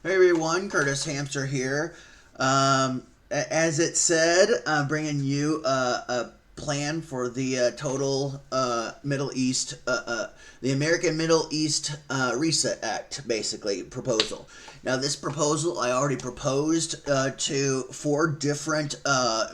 Hey everyone, Curtis Hamster here. As it said, I'm bringing you a plan for the total Middle East, the American Middle East Reset Act, basically, proposal. Now, this proposal I already proposed to four different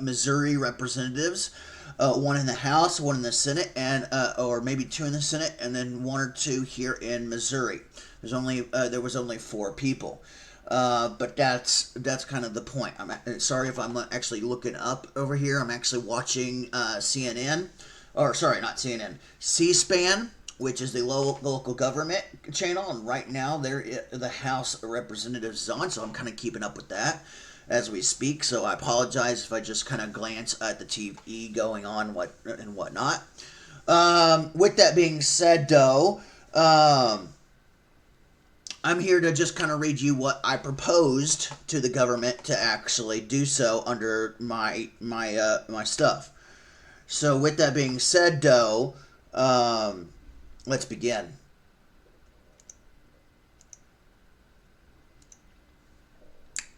Missouri representatives. One in the House, one in the Senate, and or maybe two in the Senate, and then one or two here in Missouri. There was only four people. But that's kind of the point. I'm sorry if I'm actually looking up over here. I'm actually watching CNN, or sorry, not CNN, C-SPAN, which is the local government channel. And right now, the House of Representatives is on, so I'm kind of keeping up with that as we speak. So I apologize if I just kind of glance at the TV going on and whatnot. With that being said, though. I'm here to just kind of read you what I proposed to the government to actually do so under my stuff. So with that being said, though, let's begin.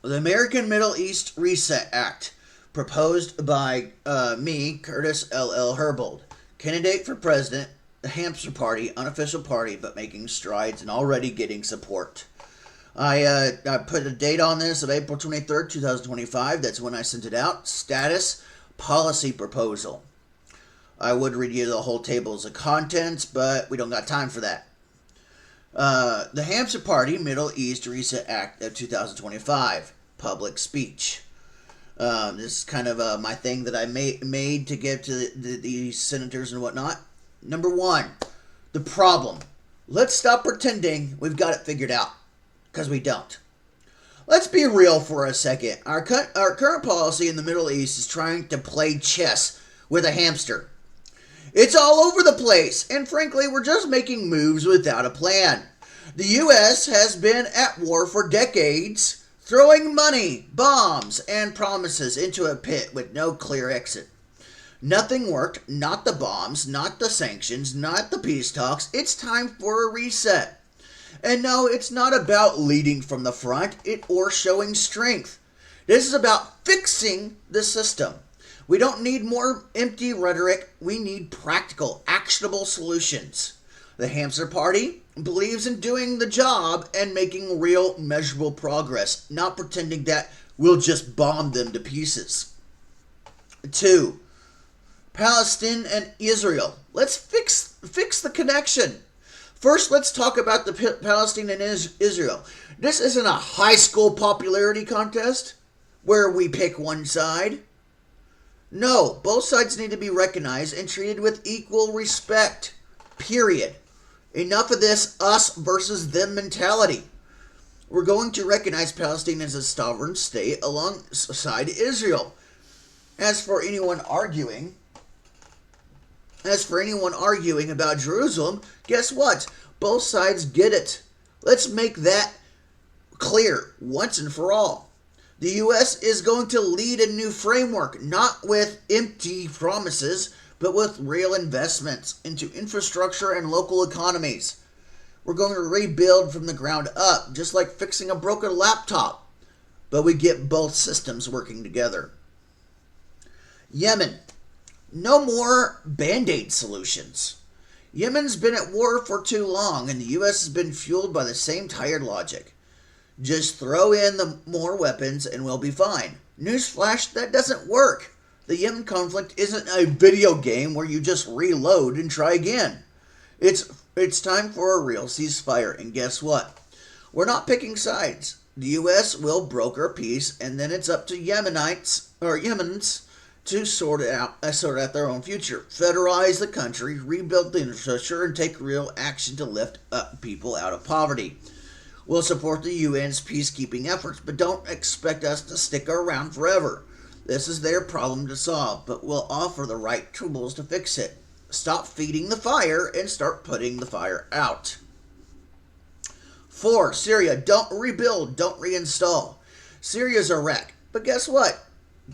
The American Middle East Reset Act, proposed by me, Curtis L. Herbold, candidate for president, the Hamster Party, unofficial party, but making strides and already getting support. I put a date on this of April 23rd, 2025. That's when I sent it out. Status, policy proposal. I would read you the whole tables of contents, but we don't got time for that. The Hamster Party, Middle East Reset Act of 2025. Public speech. This is kind of my thing that I made to give to the senators and whatnot. Number one, the problem. Let's stop pretending we've got it figured out, because we don't. Let's be real for a second. Our current policy in the Middle East is trying to play chess with a hamster. It's all over the place, and frankly, we're just making moves without a plan. The U.S. has been at war for decades, throwing money, bombs, and promises into a pit with no clear exit. Nothing worked, not the bombs, not the sanctions, not the peace talks. It's time for a reset. And no, it's not about leading from the front or showing strength. This is about fixing the system. We don't need more empty rhetoric. We need practical, actionable solutions. The Hamster Party believes in doing the job and making real, measurable progress, not pretending that we'll just bomb them to pieces. 2. Palestine and Israel. Let's fix the connection. First, let's talk about the Palestine and Israel. This isn't a high school popularity contest where we pick one side. No, both sides need to be recognized and treated with equal respect. Period. Enough of this us versus them mentality. We're going to recognize Palestine as a sovereign state alongside Israel. As for anyone arguing about Jerusalem, guess what? Both sides get it. Let's make that clear once and for all. The U.S. is going to lead a new framework, not with empty promises, but with real investments into infrastructure and local economies. We're going to rebuild from the ground up, just like fixing a broken laptop, but we get both systems working together. Yemen. No more Band-Aid solutions. Yemen's been at war for too long, and the U.S. has been fueled by the same tired logic. Just throw in the more weapons and we'll be fine. Newsflash, that doesn't work. The Yemen conflict isn't a video game where you just reload and try again. It's time for a real ceasefire, and guess what? We're not picking sides. The U.S. will broker peace, and then it's up to Yemens to sort out their own future, federalize the country, rebuild the infrastructure, and take real action to lift up people out of poverty. We'll support the UN's peacekeeping efforts, but don't expect us to stick around forever. This is their problem to solve, but we'll offer the right tools to fix it. Stop feeding the fire and start putting the fire out. 4. Syria. Don't rebuild, don't reinstall. Syria's a wreck, but guess what?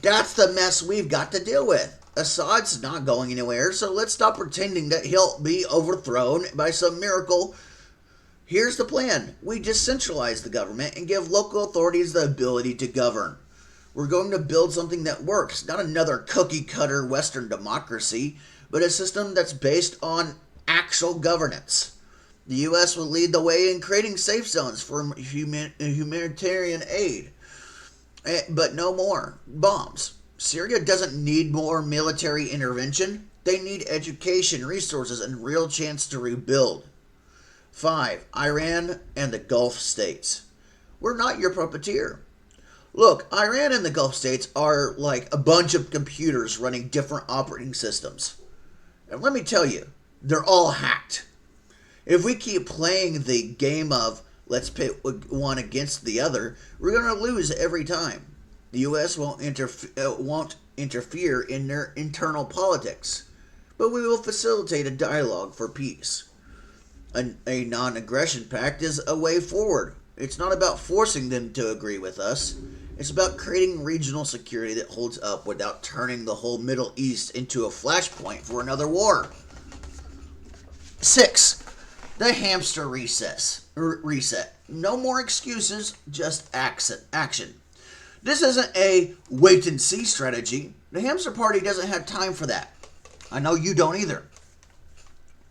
That's the mess we've got to deal with. Assad's not going anywhere, so let's stop pretending that he'll be overthrown by some miracle Here's the plan. We decentralize the government and give local authorities the ability to govern. We're going to build something that works, not another cookie cutter Western democracy, but a system that's based on actual governance. The U.S. will lead the way in creating safe zones for humanitarian aid, but no more bombs. Syria doesn't need more military intervention. They need education, resources, and real chance to rebuild. 5. Iran and the Gulf states. We're not your puppeteer. Look, Iran and the Gulf states are like a bunch of computers running different operating systems. And let me tell you, they're all hacked. If we keep playing the game of let's pit one against the other, we're going to lose every time. The U.S. won't interfere in their internal politics, but we will facilitate a dialogue for peace. A non aggression pact is a way forward. It's not about forcing them to agree with us. It's about creating regional security that holds up without turning the whole Middle East into a flashpoint for another war. 6. The hamster reset. No more excuses, just action. This isn't a wait and see strategy. The hamster party doesn't have time for that. I know you don't either.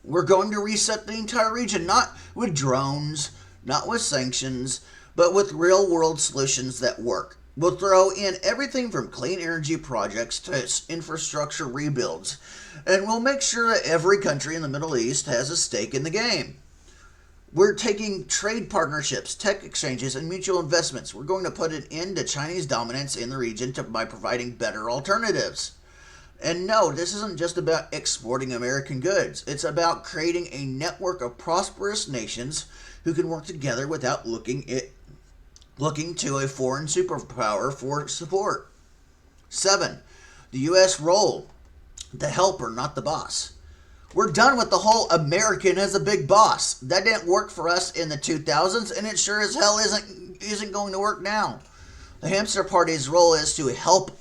We're going to reset the entire region, not with drones, not with sanctions, but with real world solutions that work. We'll throw in everything from clean energy projects to infrastructure rebuilds, and we'll make sure that every country in the Middle East has a stake in the game. We're taking trade partnerships, tech exchanges, and mutual investments. We're going to put an end to Chinese dominance in the region by providing better alternatives. And no, this isn't just about exporting American goods. It's about creating a network of prosperous nations who can work together without looking to a foreign superpower for support. 7. The U.S. role, the helper, not the boss. We're done with the whole American as a big boss. That didn't work for us in the 2000s, and it sure as hell isn't going to work now. The hamster party's role is to help,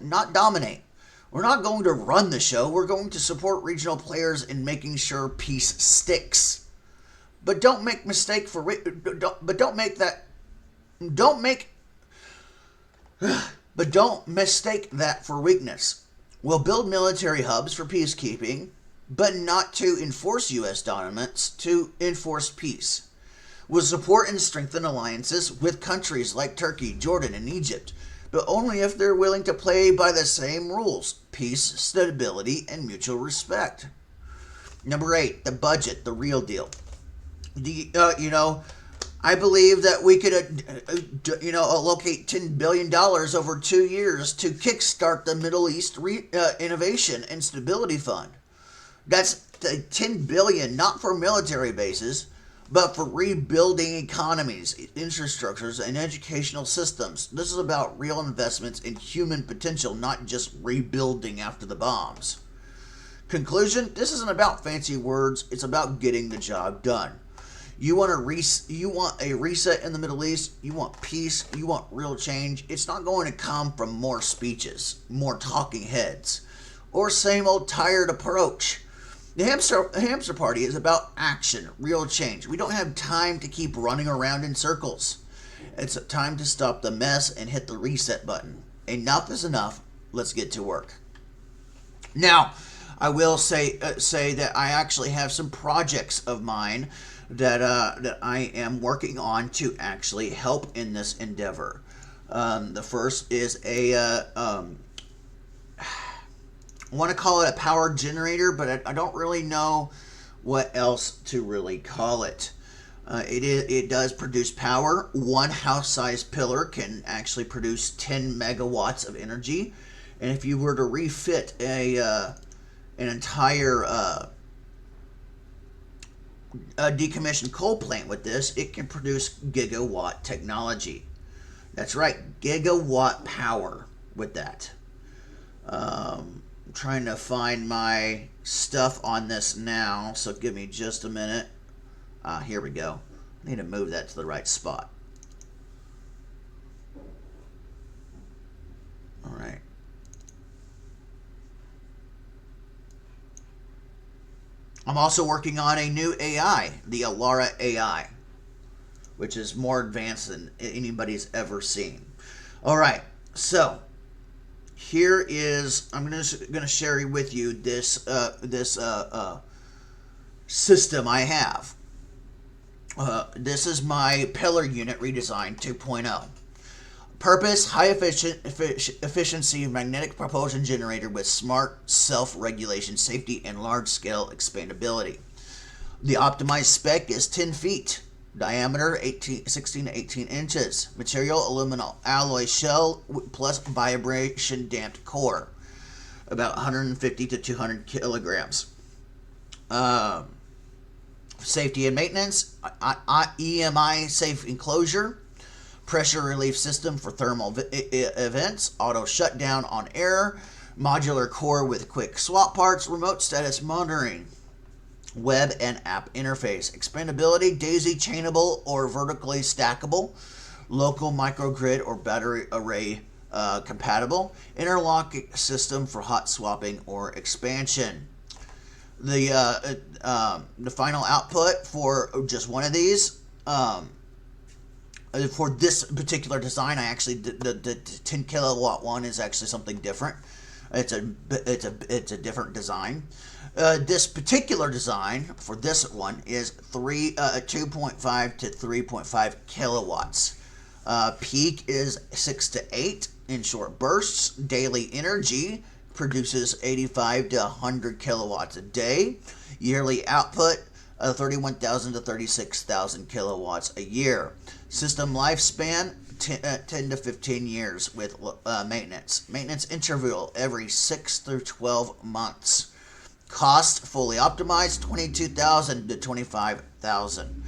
not dominate. We're not going to run the show. We're going to support regional players in making sure peace sticks. But don't make mistake for but don't make that don't make but don't mistake that for weakness. We'll build military hubs for peacekeeping, but not to enforce U.S. dominance, to enforce peace. We'll support and strengthen alliances with countries like Turkey, Jordan, and Egypt, but only if they're willing to play by the same rules: peace, stability, and mutual respect. Number 8, the budget, the real deal. I believe that we could, allocate $10 billion over 2 years to kickstart the Middle East Innovation and Stability Fund. That's the $10 billion not for military bases, but for rebuilding economies, infrastructures, and educational systems. This is about real investments in human potential, not just rebuilding after the bombs. Conclusion: this isn't about fancy words, it's about getting the job done. You want a reset in the Middle East, you want peace, you want real change. It's not going to come from more speeches, more talking heads, or same old tired approach. The hamster party is about action, real change. We don't have time to keep running around in circles. It's time to stop the mess and hit the reset button. Enough is enough. Let's get to work. Now, I will say that I actually have some projects of mine that I am working on to actually help in this endeavor. The first is I want to call it a power generator, but I don't really know what else to really call it. It does produce power. One house-sized pillar can actually produce 10 megawatts of energy, and if you were to refit an entire decommissioned coal plant with this, it can produce gigawatt technology. That's right, gigawatt power with that. Trying to find my stuff on this now, so give me just a minute. Here we go. I need to move that to the right spot. All right. I'm also working on a new AI, the Alara AI, which is more advanced than anybody's ever seen. All right, so here is I'm gonna share with you this system I have. This is my Pillar Unit Redesign 2.0. Purpose: high efficiency magnetic propulsion generator with smart self-regulation, safety, and large-scale expandability. The optimized spec is 10 feet. Diameter 16 to 18 inches. Material: aluminum alloy shell plus vibration damped core. About 150 to 200 kilograms. Safety and maintenance: EMI safe enclosure. Pressure relief system for thermal events. Auto shutdown on air. Modular core with quick swap parts. Remote status monitoring. Web and app interface. Expandability: daisy chainable or vertically stackable. Local microgrid or battery array compatible. Interlock system for hot swapping or expansion. The final output for just one of these, for this particular design, I actually the 10 kilowatt one is actually something different. It's a different design. This particular design for this one is 2.5 to 3.5 kilowatts. Peak is 6 to 8 in short bursts. Daily energy produces 85 to 100 kilowatts a day. Yearly output 31,000 to 36,000 kilowatts a year. System lifespan 10 to 15 years with maintenance. Maintenance interval every 6 through 12 months. Cost fully optimized 22,000 to 25,000.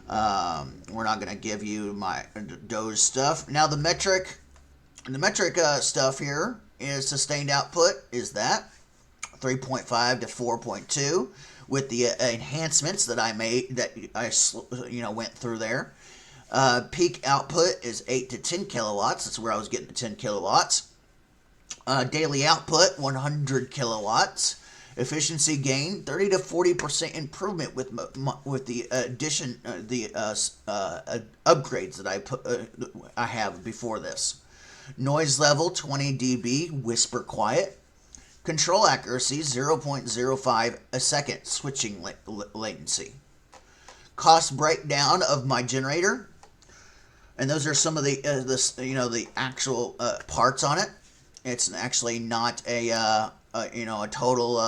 We're not going to give you my Doge stuff. Now the metric stuff here is sustained output is that 3.5 to 4.2 with the enhancements that I made that I went through there. Peak output is 8 to 10 kilowatts. That's where I was getting the 10 kilowatts. Daily output 100 kilowatts. Efficiency gain 30 to 40% improvement with the addition the upgrades that I have before this. Noise level 20 dB whisper quiet. Control accuracy 0.05 a second switching latency. Cost breakdown of my generator, and those are some of the actual parts on it. It's actually not a total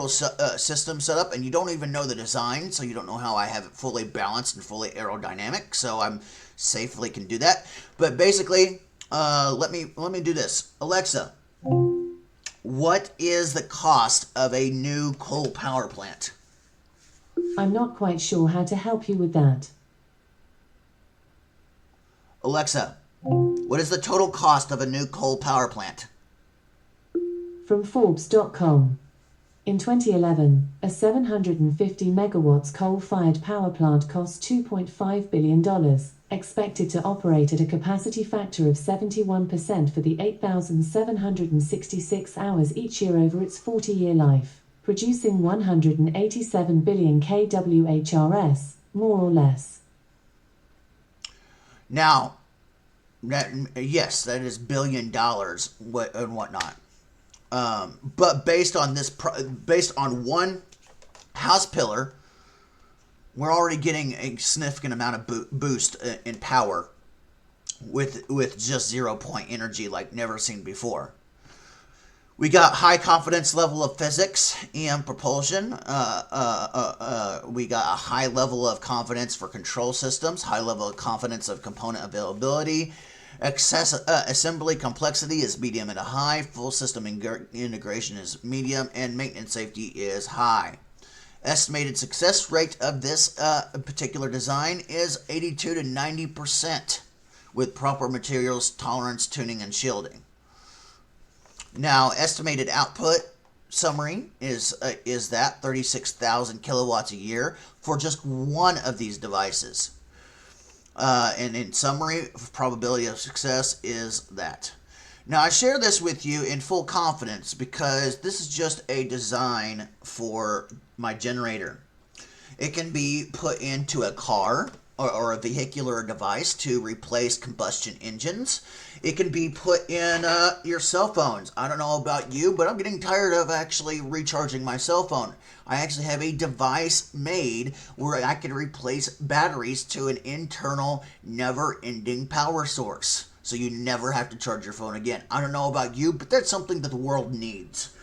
system setup, and you don't even know the design, so you don't know how I have it fully balanced and fully aerodynamic. So I'm safely can do that. But basically, let me do this. Alexa, what is the cost of a new coal power plant? I'm not quite sure how to help you with that. Alexa, what is the total cost of a new coal power plant? From Forbes.com. In 2011, a 750 megawatts coal-fired power plant cost $2.5 billion, expected to operate at a capacity factor of 71% for the 8,766 hours each year over its 40-year life, producing 187 billion kWhs, more or less. Now, yes, that is $1 billion and whatnot. But based on one house pillar, we're already getting a significant amount of boost in power with just 0-point energy like never seen before. We got high confidence level of physics and propulsion. We got a high level of confidence for control systems, high level of confidence of component availability. Assembly complexity is medium and high. Full system integration is medium, and maintenance safety is high. Estimated success rate of this particular design is 82 to 90% with proper materials, tolerance, tuning, and shielding. Now, estimated output summary is that 36,000 kilowatts a year for just one of these devices. And in summary, probability of success is that. Now, I share this with you in full confidence because this is just a design for my generator. It can be put into a car or a vehicular device to replace combustion engines. It can be put in your cell phones. I don't know about you, but I'm getting tired of actually recharging my cell phone. I actually have a device made where I can replace batteries to an internal, never-ending power source. So you never have to charge your phone again. I don't know about you, but that's something that the world needs.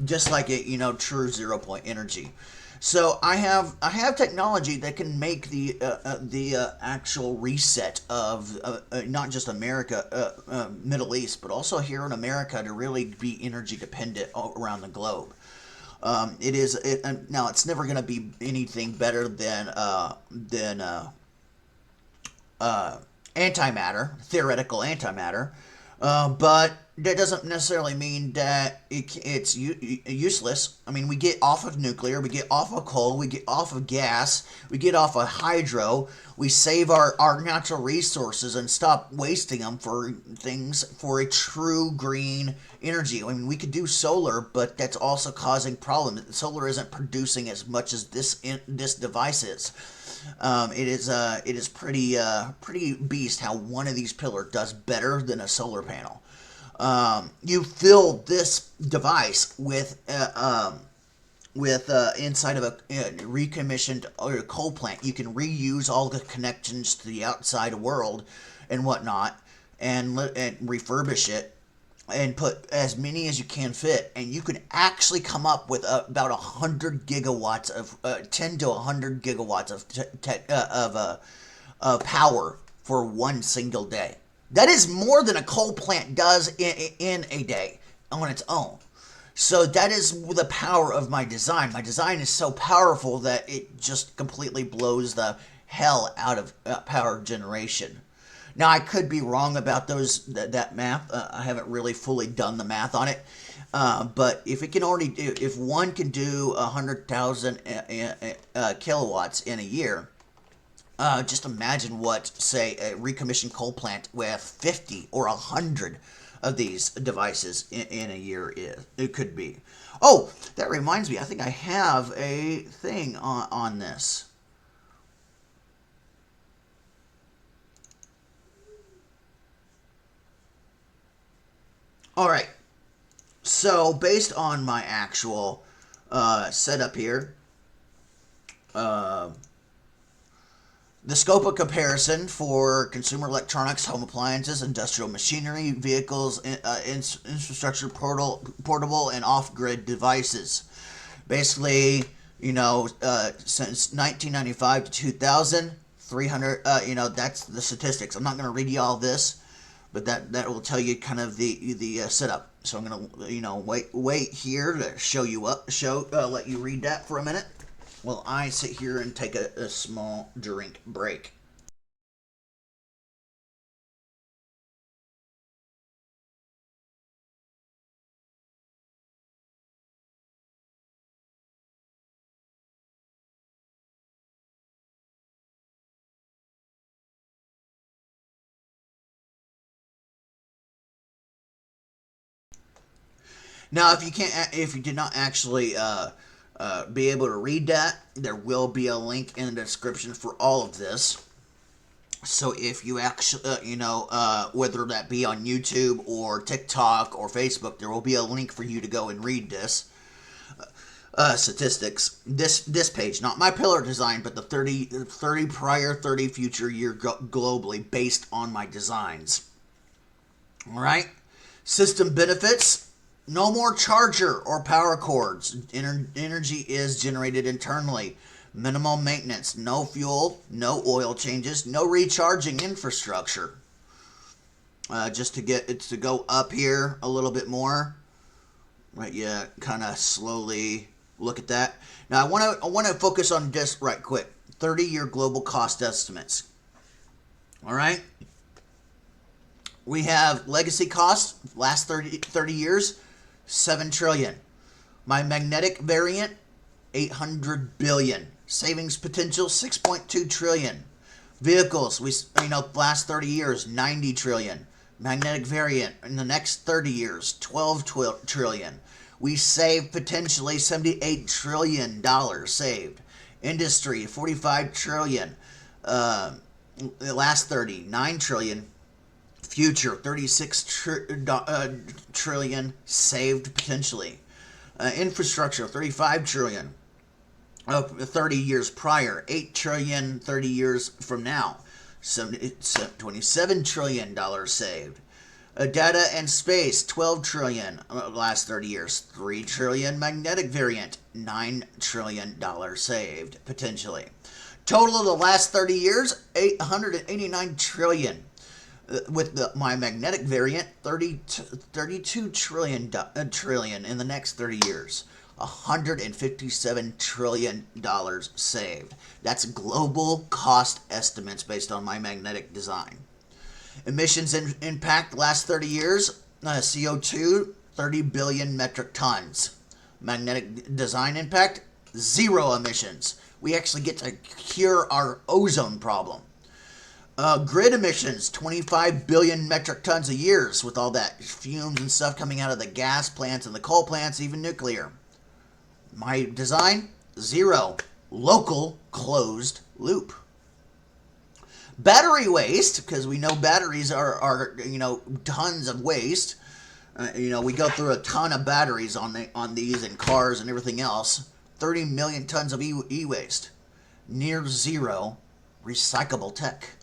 Just like it, true 0 point energy. So I have technology that can make the actual reset of not just America, Middle East, but also here in America to really be energy dependent around the globe. Now it's never going to be anything better than antimatter, theoretical antimatter, but that doesn't necessarily mean that it's useless. I mean, we get off of nuclear, we get off of coal, we get off of gas, we get off of hydro, we save our natural resources and stop wasting them for things for a true green energy. I mean, we could do solar, but that's also causing problems. Solar isn't producing as much as this device is. It is pretty beast how one of these pillars does better than a solar panel. You fill this device with inside of a recommissioned coal plant. You can reuse all the connections to the outside world and whatnot, and refurbish it and put as many as you can fit, and you can actually come up with about 100 gigawatts of 10 to 100 gigawatts of power for one single day. That is more than a coal plant does in a day on its own. So that is the power of my design. My design is so powerful that it just completely blows the hell out of power generation. Now, I could be wrong about that math. I haven't really fully done the math on it. But if one can do 100,000 kilowatts in a year, just imagine what, say, a recommissioned coal plant with 50 or 100 of these devices in a year is. It could be. Oh, that reminds me. I think I have a thing on this. All right. So, based on my actual setup here, the scope of comparison for consumer electronics, home appliances, industrial machinery, vehicles, infrastructure, portable, and off-grid devices. Basically, since 1995 to 2000, 300, that's the statistics. I'm not going to read you all this, but that will tell you kind of the setup. So I'm going to, wait here to let you read that for a minute. Well, I sit here and take a small drink break. Now, if you did not actually be able to read that, there will be a link in the description for all of this. So if you actually, whether that be on YouTube or TikTok or Facebook, there will be a link for you to go and read this. Statistics. This page, not my pillar design, but the 30 prior, 30 future year globally based on my designs. All right. System benefits. No more charger or power cords. Energy is generated internally. Minimal maintenance. No fuel. No oil changes. No recharging infrastructure. Just to get it to go up here a little bit more. Right, yeah, kind of slowly look at that. Now I want to focus on this right quick. 30-year global cost estimates. All right. We have legacy costs last 30 years. 7 trillion. My magnetic variant, 800 billion. Savings potential, 6.2 trillion. Vehicles, last 30 years, 90 trillion. Magnetic variant in the next 30 years, 12 trillion. We save potentially $78 trillion saved. Industry, 45 trillion. The last 30, 9 trillion. Future, 36 trillion saved potentially. Infrastructure, 35 trillion. 30 years prior, 8 trillion 30 years from now. $27 trillion saved. Data and space, 12 trillion last 30 years. 3 trillion magnetic variant, $9 trillion saved potentially. Total of the last 30 years, 889 trillion. With my magnetic variant, 32 trillion in the next 30 years. $157 trillion saved. That's global cost estimates based on my magnetic design. Emissions impact last 30 years, CO2, 30 billion metric tons. Magnetic design impact, 0 emissions. We actually get to cure our ozone problem. Grid emissions, 25 billion metric tons a year with all that fumes and stuff coming out of the gas plants and the coal plants, even nuclear. My design, 0. Local closed loop. Battery waste, because we know batteries are tons of waste. We go through a ton of batteries on these in cars and everything else. 30 million tons of e-waste. Near zero recyclable tech.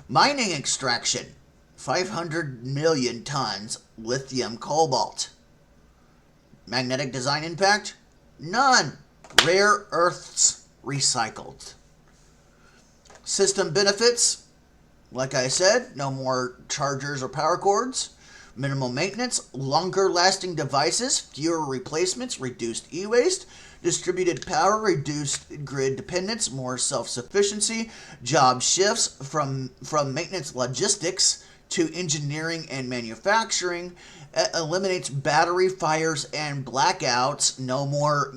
Mining extraction, 500 million tons lithium cobalt. Magnetic design impact, none. Rare earths recycled. System benefits, like I said, no more chargers or power cords. Minimal maintenance, longer lasting devices, fewer replacements, reduced e-waste, distributed power, reduced grid dependence, more self-sufficiency, job shifts from maintenance logistics to engineering and manufacturing, eliminates battery fires and blackouts, no more,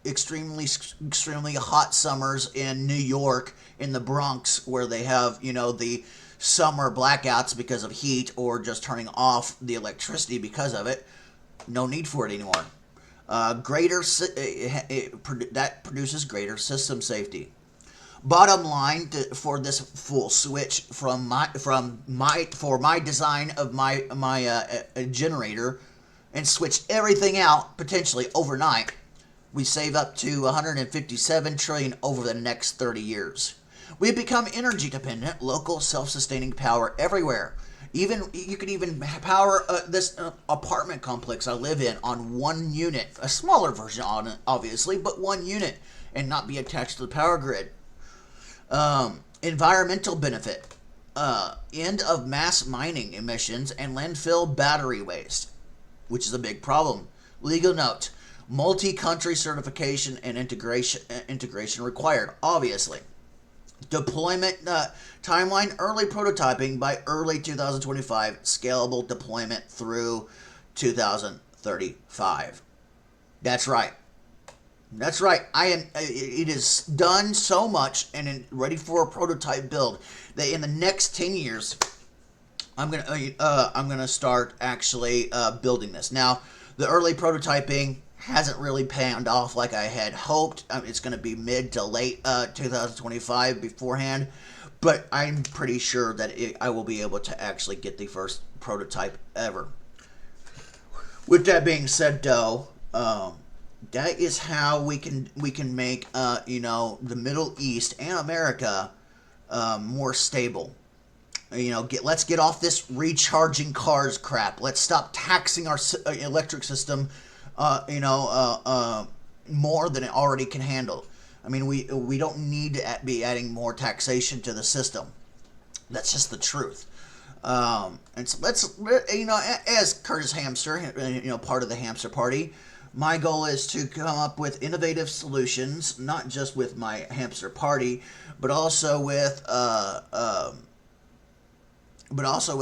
extremely hot summers in New York, in the Bronx, where they have, the summer blackouts because of heat or just turning off the electricity because of it. No need for it anymore. That produces greater system safety. Bottom line for this full switch for my design of my generator, and switch everything out potentially overnight, we save up to 157 trillion over the next 30 years. We become energy dependent, local self-sustaining power everywhere. You could even power this apartment complex I live in on one unit, a smaller version on it, obviously, but one unit, and not be attached to the power grid. Environmental benefit. End of mass mining emissions and landfill battery waste, which is a big problem. Legal note. Multi-country certification and integration required, obviously. Deployment timeline, early prototyping by early 2025, scalable deployment through 2035. That's right. It is done so much and ready for a prototype build that in the next 10 years, I'm gonna start actually building this. Now, the early prototyping hasn't really panned off like I had hoped. It's going to be mid to late 2025 beforehand, but I'm pretty sure that I will be able to actually get the first prototype ever. With that being said, though, that is how we can make the Middle East and America more stable. Let's get off this recharging cars crap. Let's stop taxing our electric system more than it already can handle. I mean, we don't need to be adding more taxation to the system. That's just the truth. And so let's, as Curtis Hamster, part of the Hamster Party, my goal is to come up with innovative solutions, not just with my Hamster Party, but also with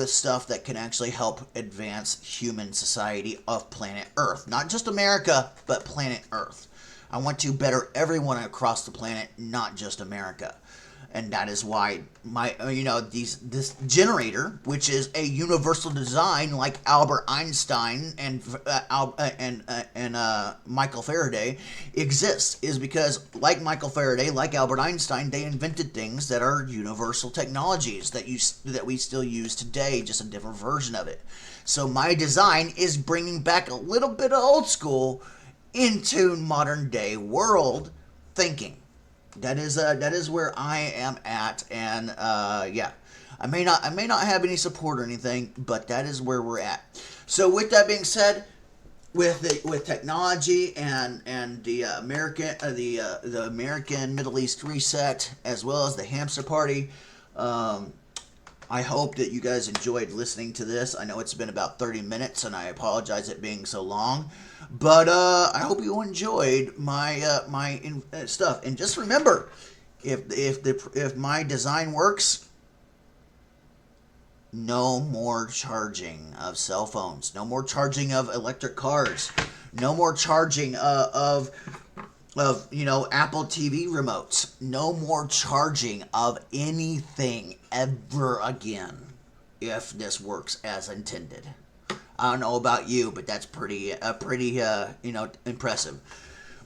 stuff that can actually help advance human society of planet Earth. Not just America, but planet Earth. I want to better everyone across the planet, not just America. And that is why this generator, which is a universal design like Albert Einstein and Michael Faraday, exists, is because like Michael Faraday, like Albert Einstein, they invented things that are universal technologies that we still use today, just a different version of it. So my design is bringing back a little bit of old school into modern day world thinking. That is where I am at, and yeah, I may not have any support or anything, but that is where we're at. So with that being said, with technology and the American Middle East reset, as well as the hamster party, I hope that you guys enjoyed listening to this. I know it's been about 30 minutes, and I apologize it being so long. But I hope you enjoyed my stuff. And just remember, if my design works, no more charging of cell phones, no more charging of electric cars, no more charging of Apple TV remotes, no more charging of anything ever again if this works as intended. I don't know about you, but that's pretty impressive.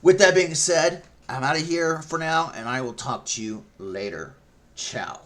With that being said, I'm out of here for now, and I will talk to you later. Ciao.